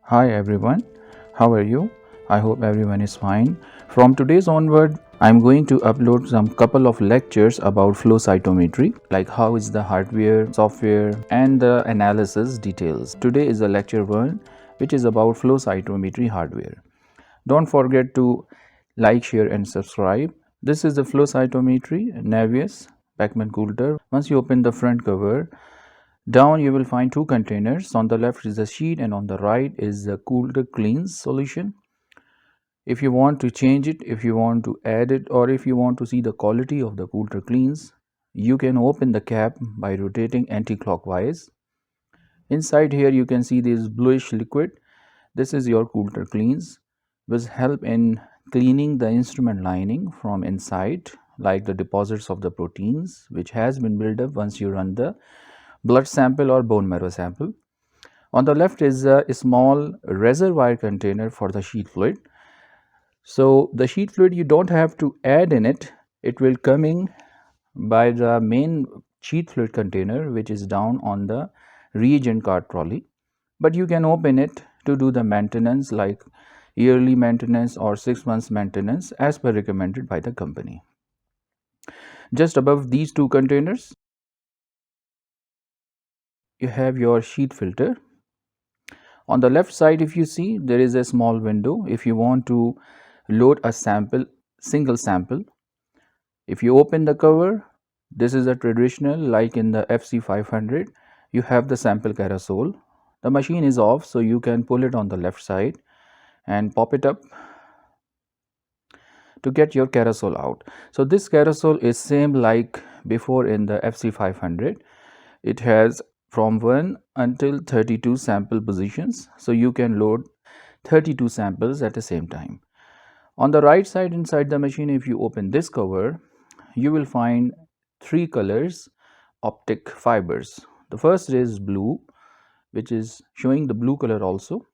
Hi everyone, how are you? I hope everyone is fine. From today's onward, I'm going to upload some couple of lectures about flow cytometry, like how is the hardware, software, and the analysis details. Today is the lecture 1, which is about flow cytometry hardware. Don't forget to like, share, and subscribe. This is the flow cytometry Navios Beckman coolter. Once you open the front cover, down you will find two containers. On the left is the sheet and on the right is the coolter cleans solution. If you want to change it, if you want to add it, or if you want to see the quality of the coolter cleans, you can open the cap by rotating anti-clockwise. Inside here you can see this bluish liquid. This is your coolter cleans, which help in cleaning the instrument lining from inside, like the deposits of the proteins which has been built up once you run the blood sample or bone marrow sample. On the left is a small reservoir container for the sheet fluid. So the sheet fluid you don't have to add in it. It will coming by the main sheet fluid container, which is down on the reagent cart trolley. But you can open it to do the maintenance, like yearly maintenance or 6 months maintenance as per recommended by the company. Just above these two containers, you have your sheet filter. On the left side, if you see, there is a small window. If you want to load a sample, single sample, if you open the cover, this is a traditional, like in the FC500, you have the sample carousel. The machine is off, so you can pull it on the left side and pop it up to get your carousel out. So this carousel is same like before in the FC500. It has from 1 until 32 sample positions, so you can load 32 samples at the same time. On the right side inside the machine, if you open this cover, you will find 3 colors optic fibers. The first is blue, which is showing the blue color also.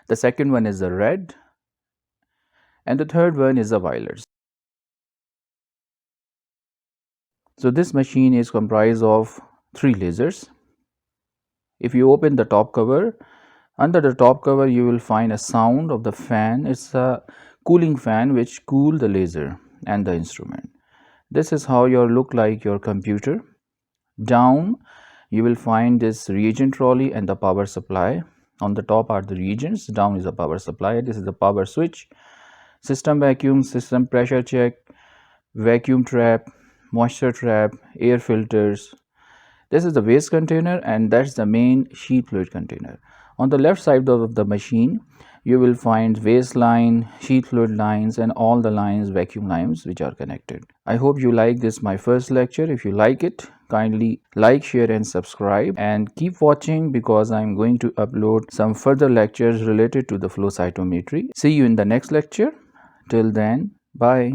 The second one is the red, and the third one is the violet. So this machine is comprised of 3 lasers. If you open the top cover, under the top cover you will find a sound of the fan. It's a cooling fan which cool the laser and the instrument. This is how your look like your computer. Down you will find this reagent trolley and the power supply. On the top are the reagents, down is the power supply. This is the power switch, system vacuum, system pressure check, vacuum trap, moisture trap, air filters. This is the waste container and that's the main sheet fluid container. On the left side of the machine, you will find waste line, sheet fluid lines, and all the lines, vacuum lines which are connected. I hope you like this my first lecture. If you like it, kindly like, share, and subscribe, and keep watching because I'm going to upload some further lectures related to the flow cytometry. See you in the next lecture. Till then, bye.